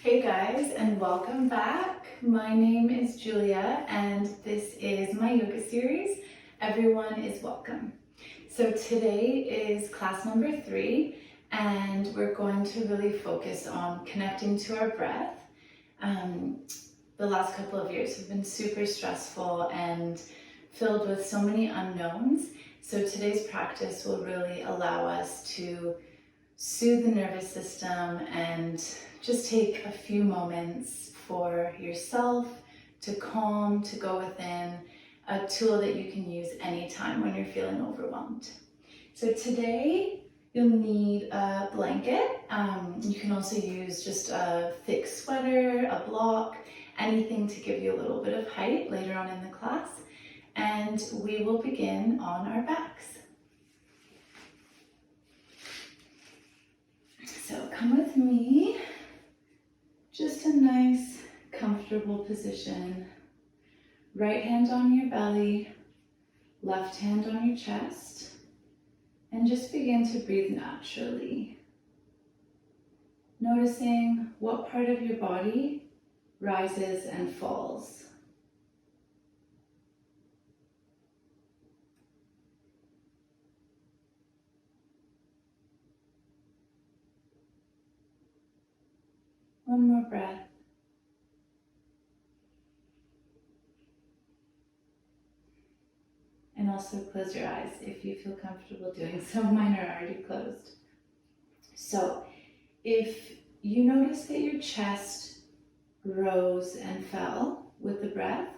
Hey guys, and welcome back. My name is Julia and this is my yoga series. Everyone is welcome. So today is class number 3 and we're going to really focus on connecting to our breath. The last couple of years have been super stressful and filled with so many unknowns. So today's practice will really allow us to soothe the nervous system and just take a few moments for yourself to calm, to go within, a tool that you can use anytime when you're feeling overwhelmed. So today you'll need a blanket. You can also use just a thick sweater, a block, anything to give you a little bit of height later on in the class. And we will begin on our backs. So come with me, just a nice, comfortable position. Right hand on your belly, left hand on your chest, and just begin to breathe naturally. Noticing what part of your body rises and falls. One more breath. And also close your eyes if you feel comfortable doing so. Mine are already closed. So if you notice that your chest rose and fell with the breath,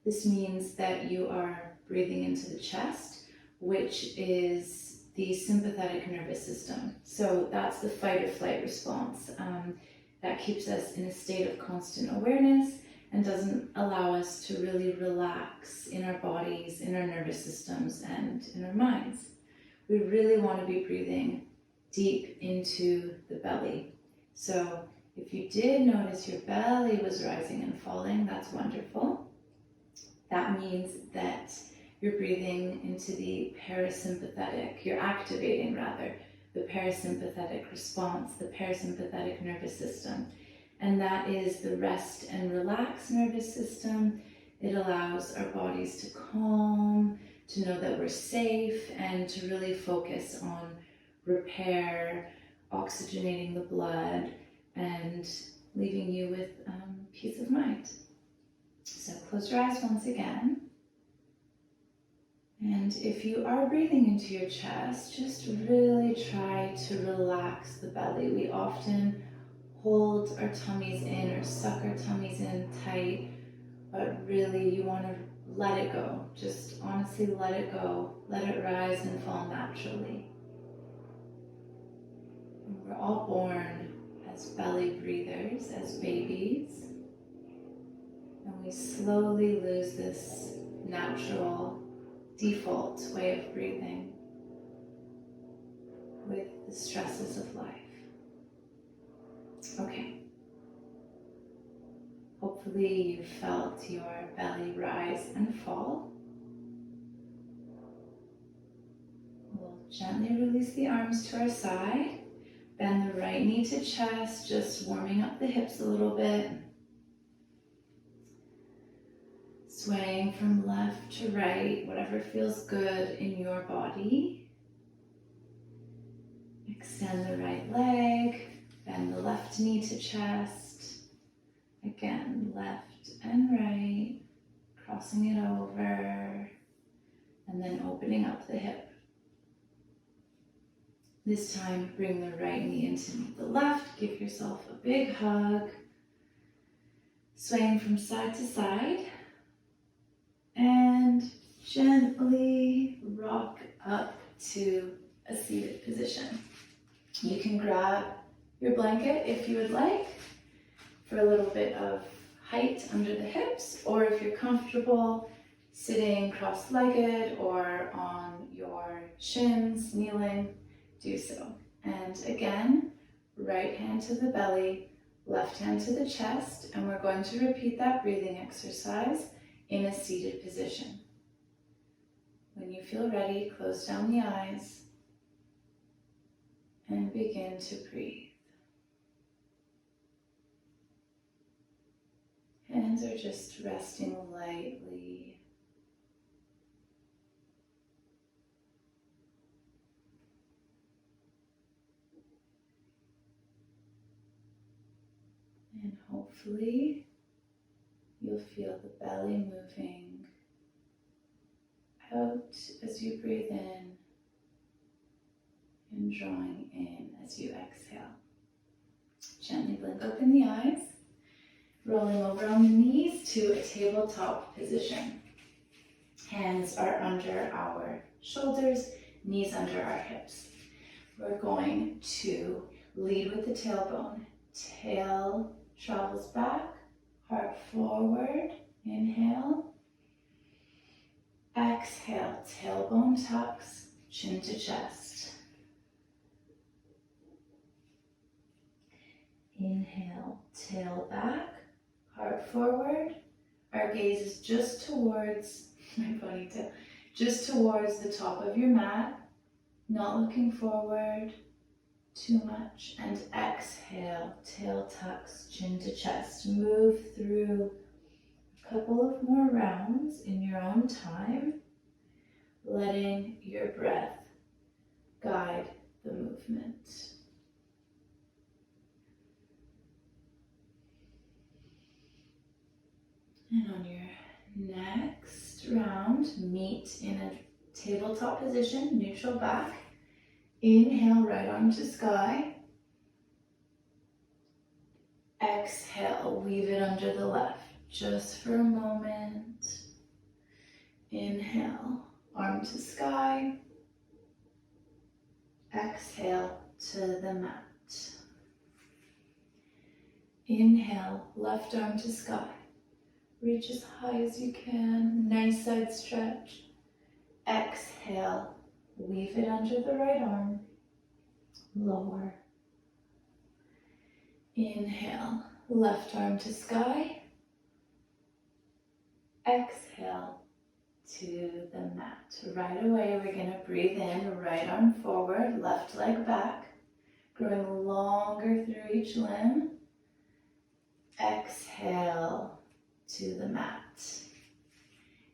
this means that you are breathing into the chest, which is the sympathetic nervous system. So that's the fight or flight response. That keeps us in a state of constant awareness and doesn't allow us to really relax in our bodies, in our nervous systems, and in our minds. We really want to be breathing deep into the belly. So if you did notice your belly was rising and falling, that's wonderful. That means that you're breathing into the parasympathetic, you're activating rather, the parasympathetic response, the parasympathetic nervous system. And that is the rest and relax nervous system. It allows our bodies to calm, to know that we're safe, and to really focus on repair, oxygenating the blood, and leaving you with peace of mind. So close your eyes once again. And if you are breathing into your chest, just really try to relax the belly. We often hold our tummies in or suck our tummies in tight, but really you want to let it go. Just honestly let it go. Let it rise and fall naturally. And we're all born as belly breathers, as babies. And we slowly lose this natural default way of breathing with the stresses of life. Okay. Hopefully you felt your belly rise and fall. We'll gently release the arms to our side. Bend the right knee to chest, just warming up the hips a little bit. Swaying from left to right, whatever feels good in your body. Extend the right leg, bend the left knee to chest. Again, left and right, crossing it over, and then opening up the hip. This time, bring the right knee in to meet the left. Give yourself a big hug. Swaying from side to side. And gently rock up to a seated position. You can grab your blanket if you would like for a little bit of height under the hips, or if you're comfortable sitting cross-legged or on your shins, kneeling, do so. And again, right hand to the belly, left hand to the chest, and we're going to repeat that breathing exercise in a seated position. When you feel ready, close down the eyes and begin to breathe. hands are just resting lightly. And hopefully you'll feel the belly moving out as you breathe in and drawing in as you exhale. Gently blink open the eyes, rolling over on the knees to a tabletop position. Hands are under our shoulders, knees under our hips. We're going to lead with the tailbone. Tail travels back, heart forward. Inhale. Exhale, tailbone tucks, chin to chest. Inhale, tail back, heart forward. Our gaze is just towards my ponytail, just towards the top of your mat, not looking forward too much. And exhale, tail tucks, chin to chest. Move through a couple of more rounds in your own time, letting your breath guide the movement. And on your next round, meet in a tabletop position, neutral back. Inhale, right arm to sky. Exhale, weave it under the left, just for a moment. Inhale, arm to sky. Exhale to the mat. Inhale, left arm to sky. Reach as high as you can, nice side stretch. Exhale, weave it under the right arm, lower. Inhale, left arm to sky. Exhale to the mat. Right away, we're gonna breathe in, right arm forward, left leg back, growing longer through each limb. Exhale to the mat.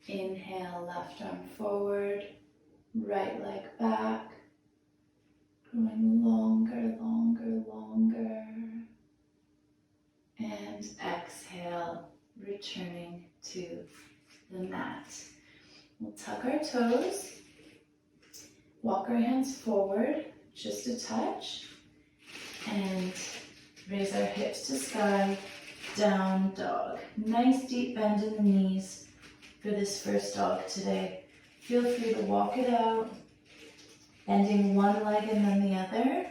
Inhale, left arm forward, right leg back, growing longer, longer, longer. And exhale, returning to the mat. We'll tuck our toes, walk our hands forward, just a touch, and raise our hips to sky. Down dog. Nice deep bend in the knees for this first dog today. Feel free to walk it out, bending one leg and then the other.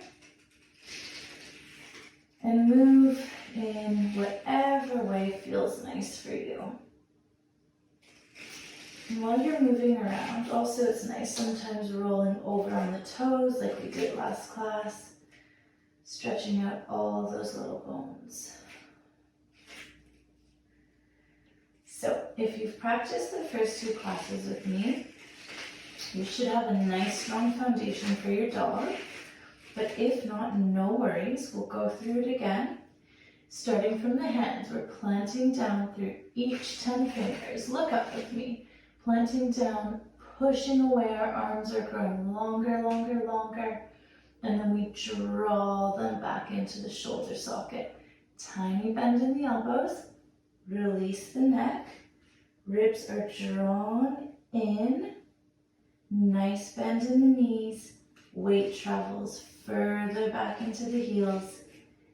And move in whatever way feels nice for you. And while you're moving around, also it's nice sometimes rolling over on the toes like we did last class, stretching out all those little bones. So if you've practiced the first two classes with me, you should have a nice strong foundation for your dog. But if not, no worries. We'll go through it again. Starting from the hands, we're planting down through each 10 fingers. Look up with me. Planting down, pushing away. Our arms are growing longer, longer, longer. And then we draw them back into the shoulder socket. Tiny bend in the elbows. Release the neck. Ribs are drawn in. Nice bend in the knees. Weight travels further back into the heels.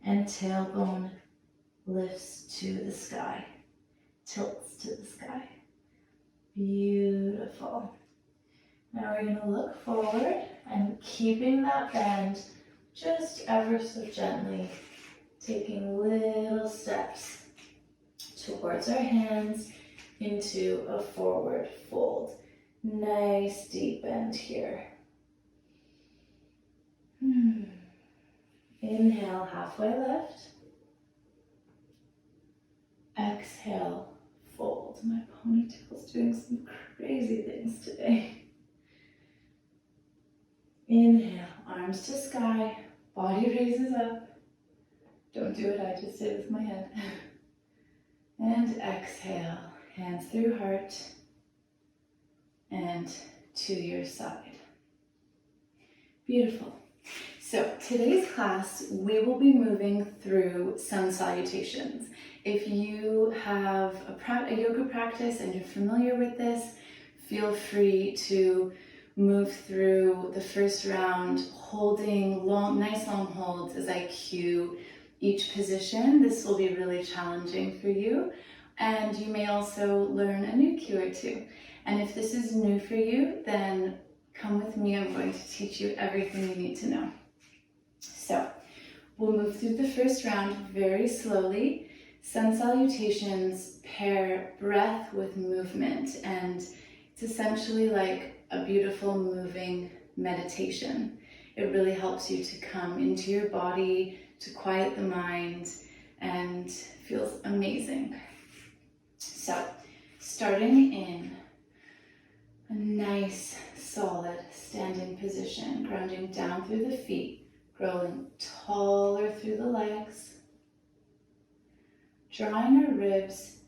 And tailbone lifts to the sky. Tilts to the sky. Beautiful. Now we're going to look forward and keeping that bend just ever so gently. Taking little steps towards our hands into a forward fold. Nice deep bend here. Inhale, halfway lift. Exhale, fold. My ponytail's doing some crazy things today. Inhale, arms to sky, body raises up. Don't do what I just did with my head. And exhale, hands through heart and to your side. Beautiful. So today's class, we will be moving through sun salutations. If you have a yoga practice and you're familiar with this, feel free to move through the first round holding nice long holds as I cue each position. This will be really challenging for you, and you may also learn a new cue or two. And if this is new for you, then come with me. I'm going to teach you everything you need to know. So we'll move through the first round very slowly. Sun salutations pair breath with movement, and it's essentially like a beautiful moving meditation. It really helps you to come into your body, to quiet the mind, and feels amazing. So starting in a nice solid standing position, grounding down through the feet, growing taller through the legs, drawing our ribs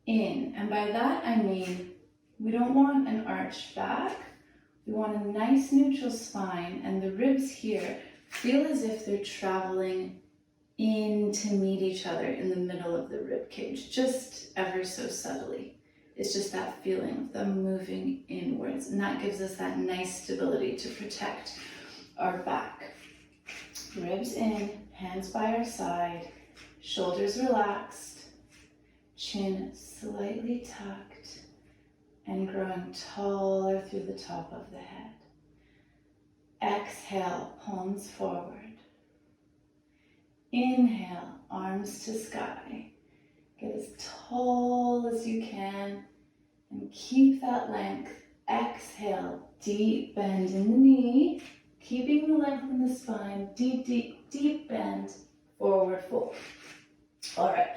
in. And by that I mean we don't want an arched back. We want a nice neutral spine, and the ribs here feel as if they're traveling in to meet each other in the middle of the rib cage, just ever so subtly. It's just that feeling of them moving inwards, and that gives us that nice stability to protect our back. Ribs in, hands by our side, shoulders relaxed, chin slightly tucked, and growing taller through the top of the head. Exhale, palms forward. Inhale, arms to sky. Get as tall as you can and keep that length. Exhale, deep bend in the knee, keeping the length in the spine. Deep, deep, deep bend, forward fold. All right,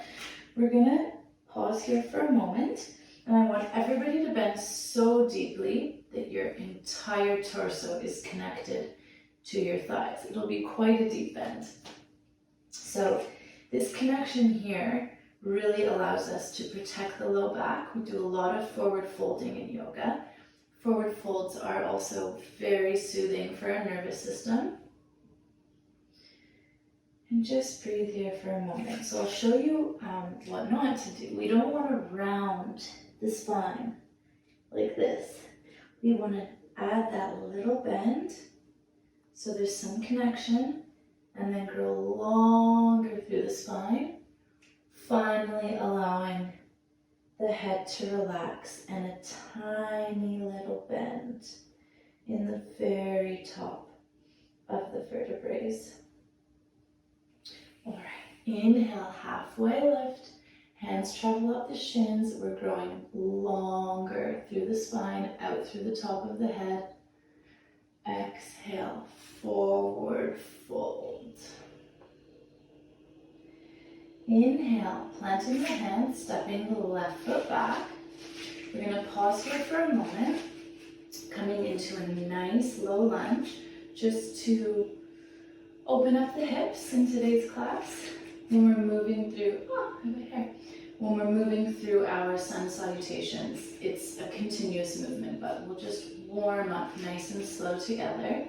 we're gonna pause here for a moment, and I want everybody to bend so deeply that your entire torso is connected to your thighs. It'll be quite a deep bend. So this connection here really allows us to protect the low back. We do a lot of forward folding in yoga. Forward folds are also very soothing for our nervous system. And just breathe here for a moment. So I'll show you what not to do. We don't want to round the spine like this. We want to add that little bend so there's some connection, and then grow longer through the spine, finally allowing the head to relax and a tiny little bend in the very top of the vertebrae. All right, inhale, halfway lift, hands travel up the shins. We're growing longer through the spine, out through the top of the head. Exhale, forward fold. Inhale, planting the hands, stepping the left foot back. We're going to pause here for a moment, coming into a nice low lunge, just to open up the hips in today's class. When we're moving through, when we're moving through our sun salutations, it's a continuous movement, but we'll just warm up nice and slow together.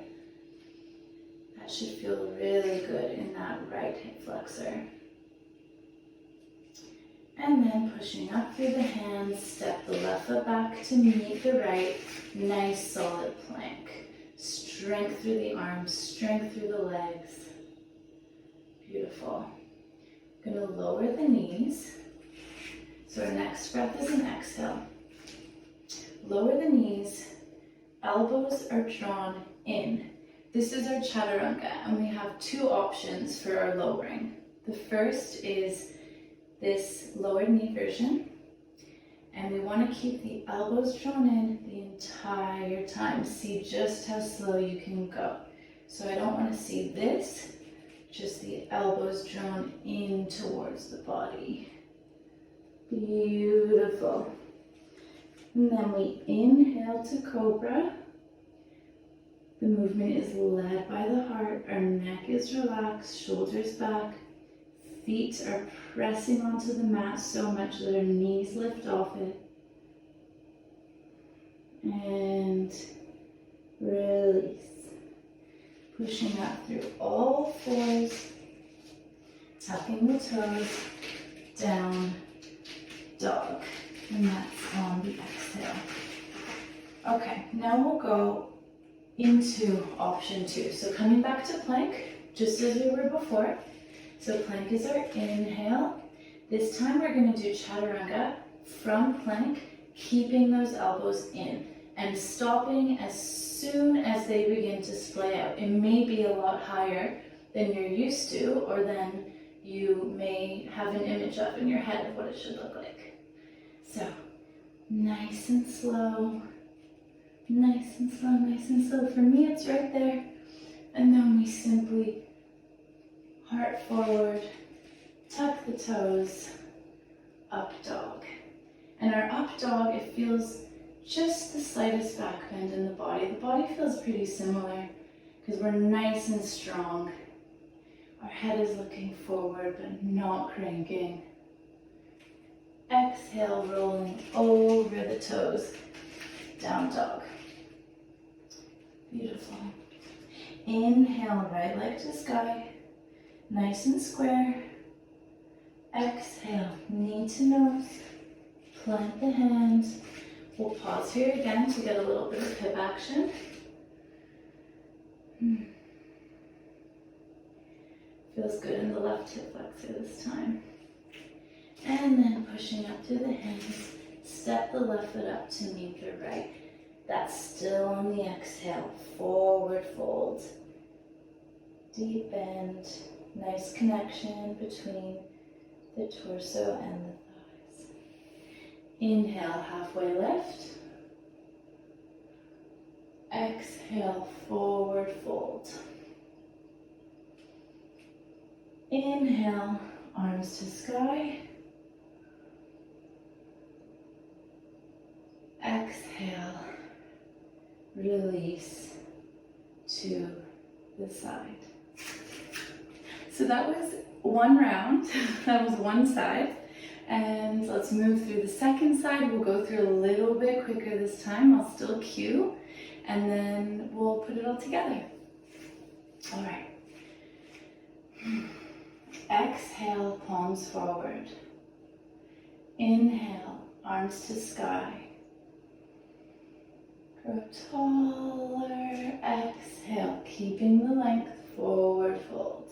That should feel really good in that right hip flexor. And then pushing up through the hands, step the left foot back to meet the right. Nice solid plank. Strength through the arms, strength through the legs. Beautiful. I'm going to lower the knees. So our next breath is an exhale. Lower the knees, elbows are drawn in. This is our chaturanga, and we have two options for our lowering. The first is this lowered knee version, and we want to keep the elbows drawn in the entire time. See just how slow you can go. So I don't want to see this, just the elbows drawn in towards the body. Beautiful. And then we inhale to Cobra. The movement is led by the heart. Our neck is relaxed, shoulders back. feet are pressing onto the mat so much that our knees lift off it. And release. Pushing up through all fours, tucking the toes, down dog. And that's on the exhale. Okay, now we'll go into option 2. So coming back to plank, just as we were before. So plank is our inhale. This time we're going to do chaturanga from plank, keeping those elbows in and stopping as soon as they begin to splay out. It may be a lot higher than you're used to, or than you may have an image of in your head of what it should look like. So nice and slow, nice and slow, nice and slow. For me, it's right there. And then we simply heart forward, tuck the toes, up dog. And our up dog, it feels just the slightest back bend in the body. The body feels pretty similar because we're nice and strong. Our head is looking forward but not cranking. Exhale, rolling over the toes, down dog. Beautiful. Inhale, right leg to sky, nice and square. Exhale, knee to nose, plant the hands. We'll pause here again to get a little bit of hip action. Feels good in the left hip flexor this time. And then pushing up through the hands, step the left foot up to meet the right. That's still on the exhale. Forward fold. Deep bend. Nice connection between the torso and the thighs. Inhale, halfway lift. Exhale, forward fold. Inhale, arms to sky. Exhale, release to the side. So that was one round, that was one side. And let's move through the second side. We'll go through a little bit quicker this time. I'll still cue, and then we'll put it all together. All right. Exhale, palms forward. Inhale, arms to sky. Grow taller. Exhale, keeping the length, forward fold.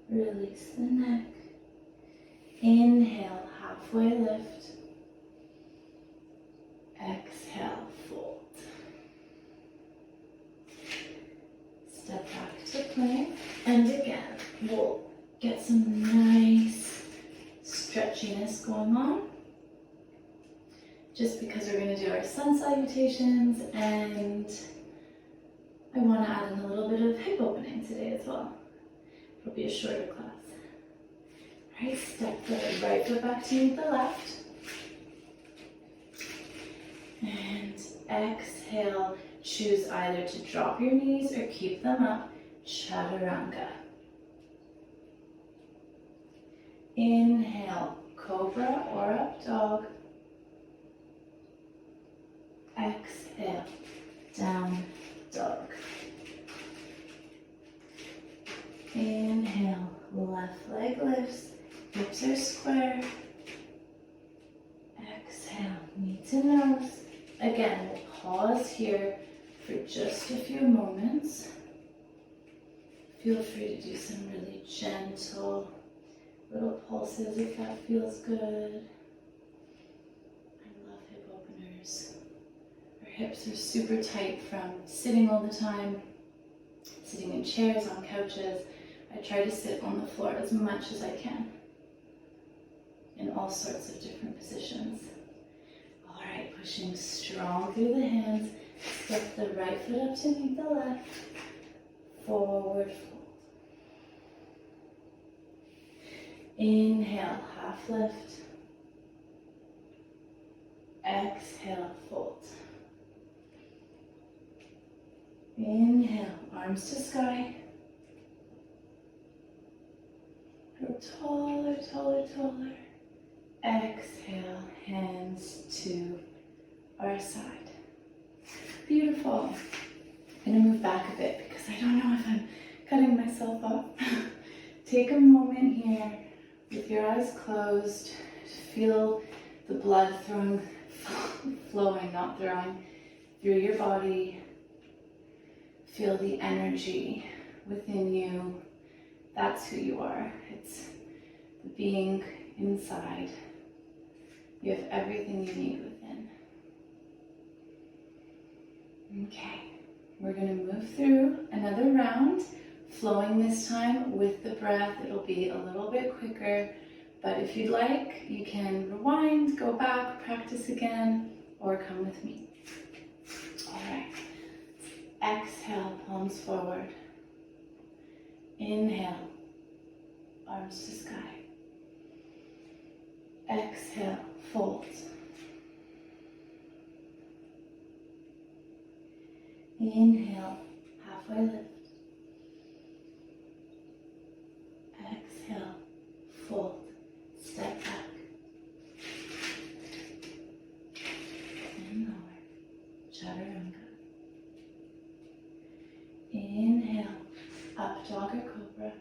Release the neck. Inhale, halfway lift. Exhale, fold. Step back to plank. And again, we'll get some nice stretchiness going on. Just because we're going to do our sun salutations, and I want to add in a little bit of hip opening today as well. It'll be a shorter class. All right, step the right foot back to meet the left. And exhale, choose either to drop your knees or keep them up, chaturanga. Inhale, cobra or up dog. Exhale, down dog. Inhale, left leg lifts, hips are square. Exhale, knee to nose. Again, we'll pause here for just a few moments. Feel free to do some really gentle little pulses if that feels good. I love hip openers. Our hips are super tight from sitting all the time, sitting in chairs, on couches. I try to sit on the floor as much as I can in all sorts of different positions. All right, pushing strong through the hands. Step the right foot up to meet the left. Forward fold. Inhale, half lift. Exhale, fold. Inhale, arms to sky. Grow to our side. Beautiful. I'm going to move back a bit because I don't know if I'm cutting myself off. Take a moment here with your eyes closed to feel the blood flowing, not throwing, through your body. Feel the energy within you. That's who you are. It's the being inside. You have everything you need within. Okay, we're going to move through another round, flowing this time with the breath. It'll be a little bit quicker, but if you'd like, you can rewind, go back, practice again, or come with me. All right. Exhale, palms forward. Inhale, arms to sky. Exhale, fold. Inhale, halfway lift. Exhale, fold. Step back. And lower. Chaturanga. Inhale, up dog or cobra.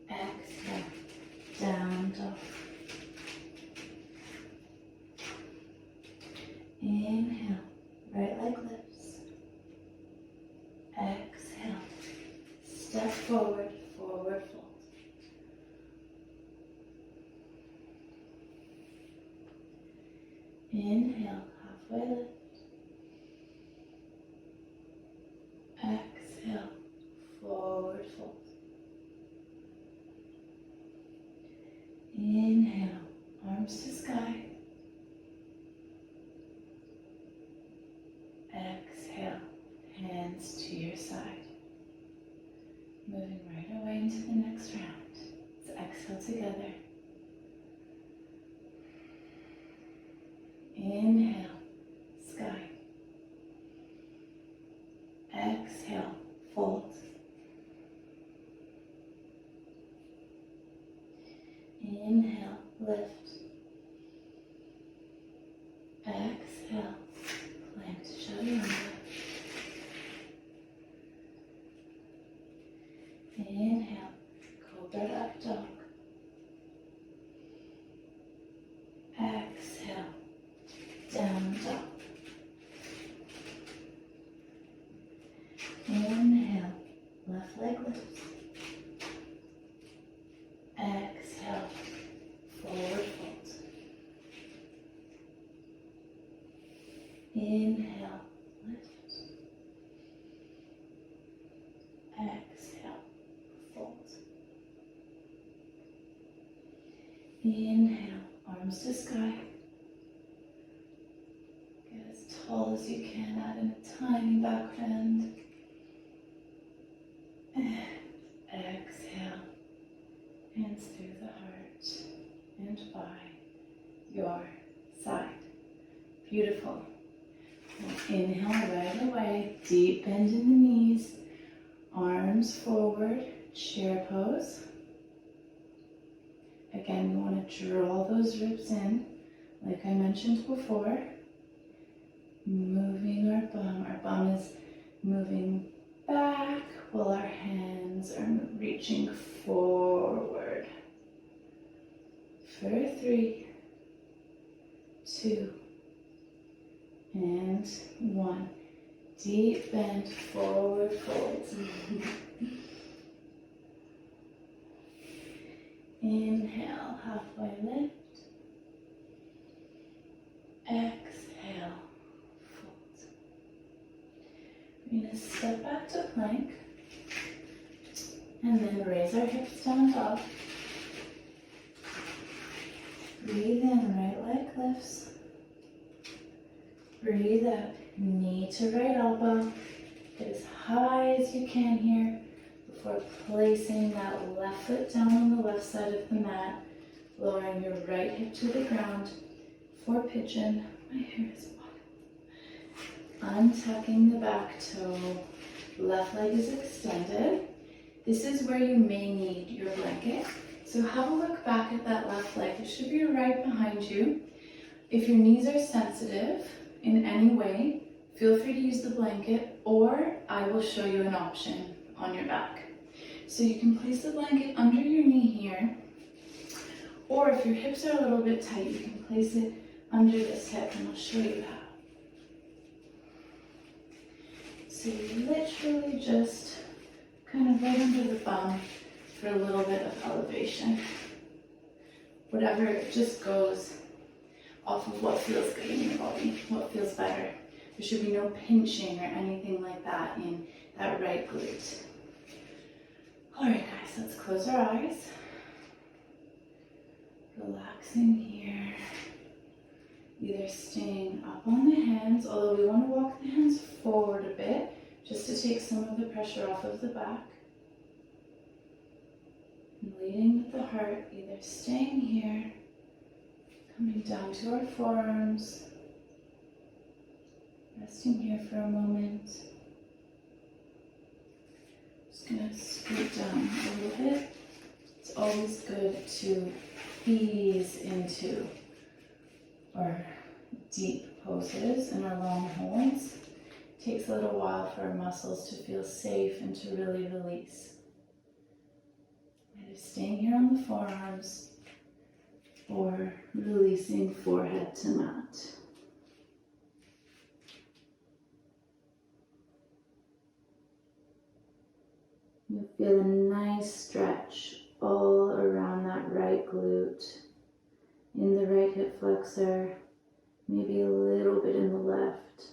Exhale, down dog. Inhale, right leg lifts. Exhale, step forward, forward fold. Inhale, halfway lift. Exhale, forward fold. Inhale, arms to sky. Exhale, hands to your side. Moving right away into the next round. So exhale together. Inhale, sky. Exhale, fold. Inhale, lift. Exhale, plank to chaturanga. Inhale, cobra up dog. Exhale, down dog. Inhale, left leg lifts. Exhale, forward fold. Inhale, lift. Exhale, fold. Inhale, arms to sky. Get as tall as you can, add in a tiny back bend. And exhale, hands through the heart and by your side. Beautiful. Inhale right away, deep bend in the knees, arms forward, chair pose. Again, we want to draw those ribs in, like I mentioned before. Moving our bum. Our bum is moving back while our hands are reaching forward. For 3, 2, and 1. Deep bend, forward folds. Inhale, halfway lift. Exhale, fold. We're going to step back to plank. And then raise our hips down dog. Breathe in, right leg lifts. Breathe out, knee to right elbow. Get as high as you can here before placing that left foot down on the left side of the mat, lowering your right hip to the ground for pigeon. My hair is wild. Untucking the back toe, left leg is extended. This is where you may need your blanket. So have a look back at that left leg. It should be right behind you. If your knees are sensitive in any way, feel free to use the blanket, or I will show you an option on your back. So you can place the blanket under your knee here, or if your hips are a little bit tight, you can place it under this hip, and I'll show you how. So you literally just kind of right under the bum for a little bit of elevation. Whatever, it just goes off of what feels good in your body, what feels better. There should be no pinching or anything like that in that right glute. All right, guys, let's close our eyes. Relaxing here. Either staying up on the hands, although we want to walk the hands forward a bit, just to take some of the pressure off of the back. And leading with the heart, either staying here, coming down to our forearms, resting here for a moment. Just going to scoot down a little bit. It's always good to ease into our deep poses and our long holds. It takes a little while for our muscles to feel safe and to really release. Either staying here on the forearms or releasing forehead to mat. You'll feel a nice stretch all around that right glute, in the right hip flexor, maybe a little bit in the left.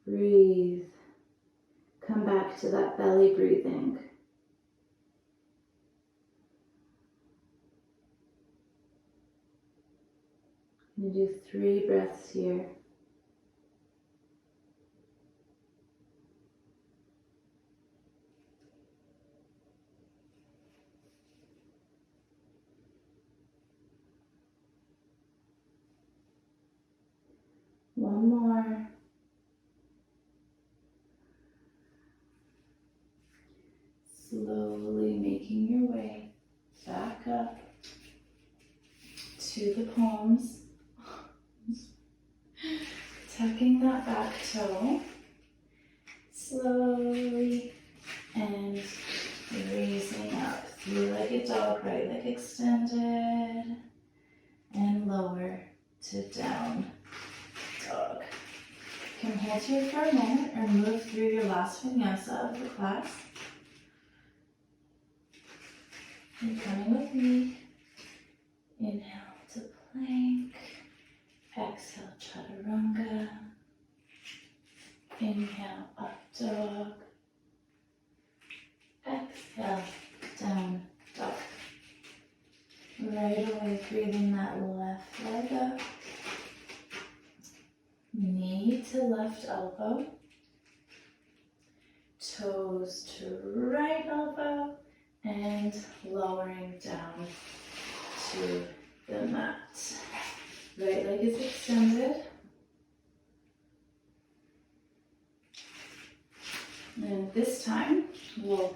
Breathe. Come back to that belly breathing. I'm going to do 3 breaths here. One more. Slowly making your way back up to the palms. Tucking that back toe. Slowly and raising up. Three-legged dog, right leg extended. And lower to down dog. You can hold here for a moment or move through your last vinyasa of the class. You're coming with me. Inhale to plank. Exhale, chaturanga. Inhale, up dog. Exhale, down dog. Right away, breathing that left leg up. Knee to left elbow. Toes to right elbow. And lowering down to the mat. Right leg is extended. And this time, we'll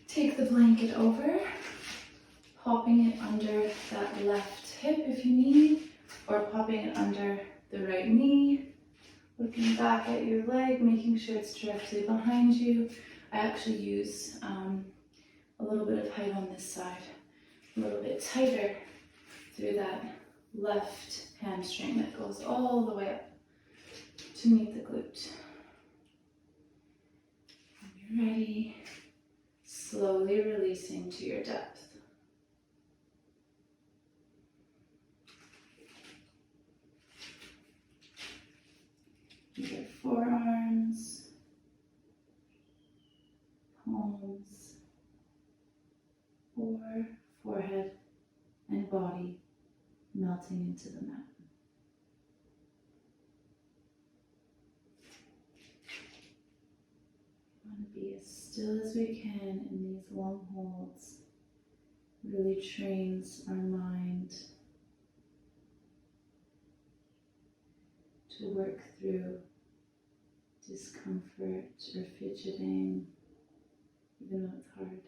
take the blanket over, popping it under that left hip if you need, or popping it under the right knee, looking back at your leg, making sure it's directly behind you. I actually use a little bit of height on this side, a little bit tighter through that left hamstring that goes all the way up to meet the glute. When you're ready, slowly releasing to your depth. Either forearms, palms, or forehead and body melting into the mat. We want to be as still as we can in these long holds. Really trains our mind to work through discomfort or fidgeting, even though it's hard.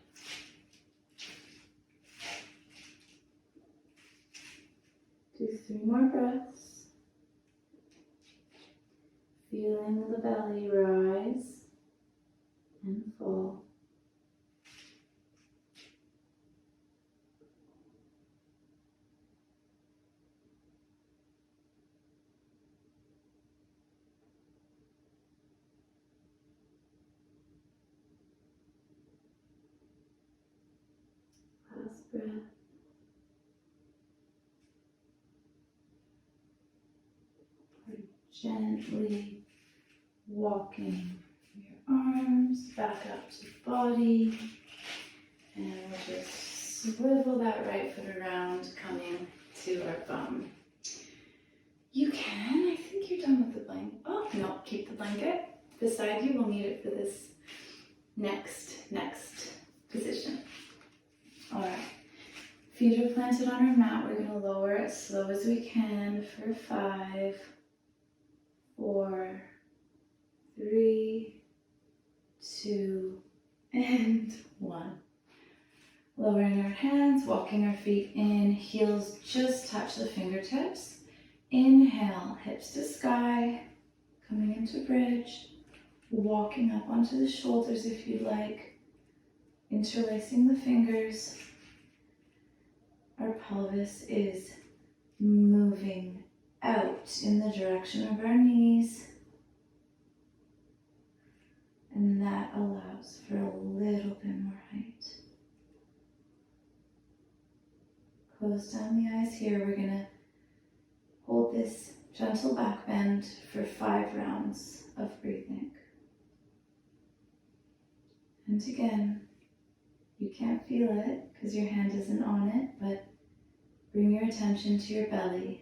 Do 3 more breaths. Feeling the belly rise and fall. Last breath. Gently walking your arms back up to the body, and we'll just swivel that right foot around, coming to our bum. You can, I think you're done with the blanket. Oh, no, keep the blanket beside you. We'll need it for this next position. All right, feet are planted on our mat. We're gonna lower as slow as we can for 5, 4, 3, 2, and 1. Lowering our hands, walking our feet in, heels just touch the fingertips. Inhale, hips to sky, coming into bridge, walking up onto the shoulders if you'd like, interlacing the fingers. Our pelvis is moving out in the direction of our knees, and that allows for a little bit more height. Close down the eyes here. We're gonna hold this gentle back bend for 5 rounds of breathing. And again, you can't feel it because your hand isn't on it, but bring your attention to your belly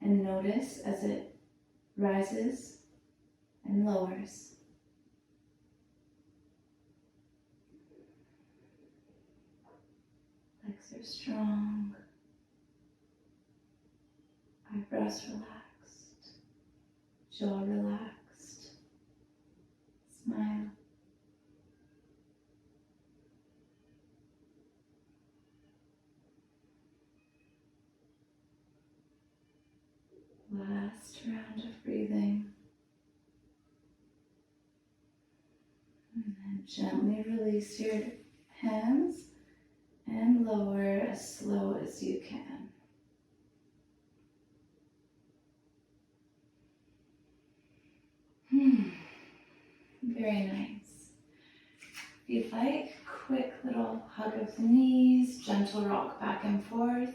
and notice as it rises and lowers. Legs are strong, eyebrows relaxed, jaw relaxed. Smile. Last round of breathing. And then gently release your hands and lower as slow as you can. Very nice. If you'd like, quick little hug of the knees, gentle rock back and forth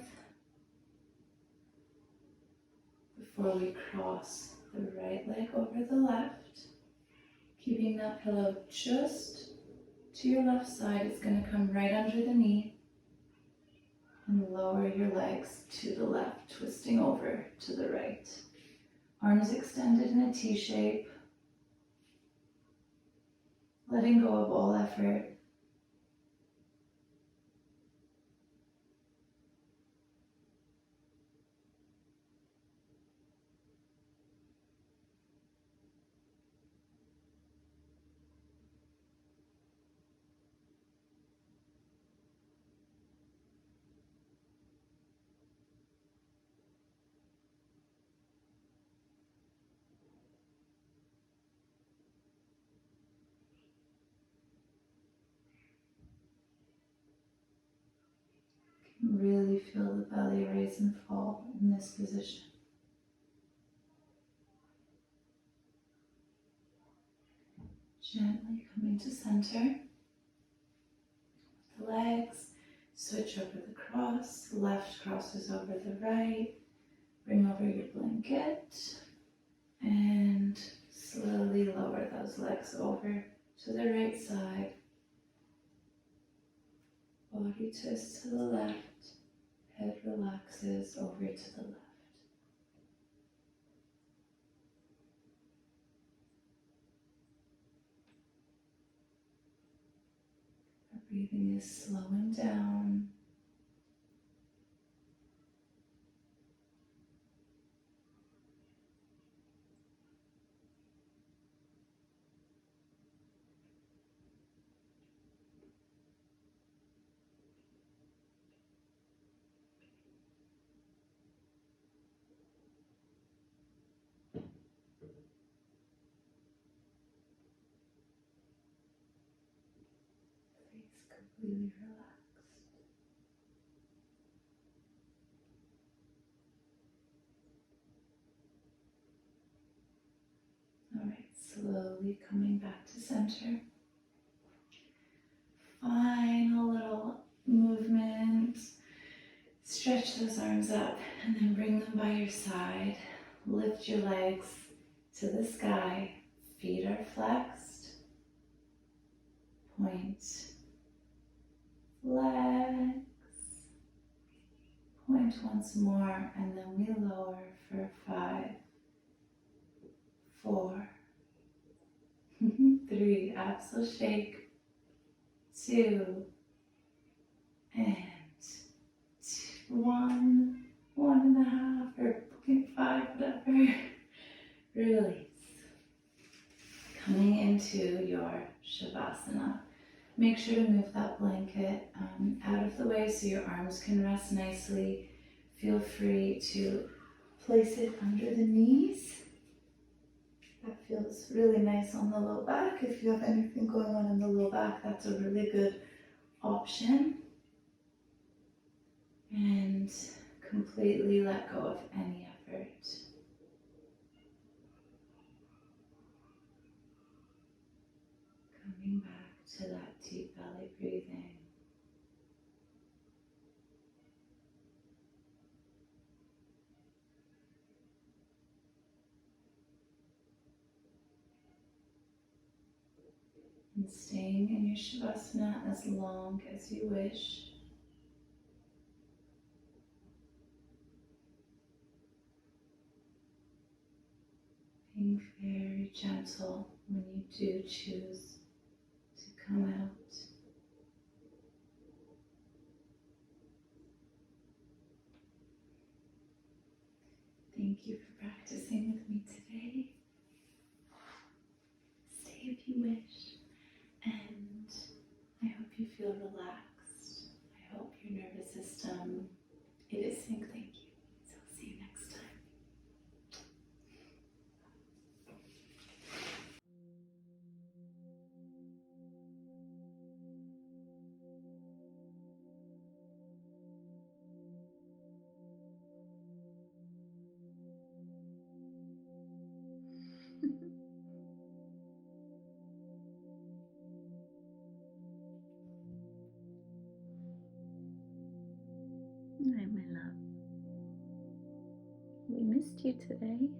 before we cross the right leg over the left. Keeping that pillow just to your left side. It's going to come right under the knee. And lower your legs to the left, twisting over to the right. Arms extended in a T shape. Letting go of all effort. Really feel the belly raise and fall in this position. Gently coming to center. The legs, switch over the cross. Left crosses over the right. Bring over your blanket. And slowly lower those legs over to the right side. Body twists to the left. Head relaxes over to the left. Our breathing is slowing down. completely relaxed. All right, slowly coming back to center. Final little movement. Stretch those arms up and then bring them by your side. Lift your legs to the sky. Feet are flexed. Point. Flex. Point once more, and then we lower for 5, 4, 3, abs shake, 2, and 1, 1.5, or 0.5, whatever. Release. Coming into your Savasana. Make sure to move that blanket out of the way so your arms can rest nicely. Feel free to place it under the knees. That feels really nice on the low back. If you have anything going on in the low back, that's a really good option. And completely let go of any effort. Coming back to that deep belly breathing. And staying in your Shavasana as long as you wish. Being very gentle when you do choose to come out. Thank you for practicing with me today. Stay if you wish, and I hope you feel relaxed. I hope your nervous system, it is saying thank you. So I'll see you next time. All right, my love. We missed you today.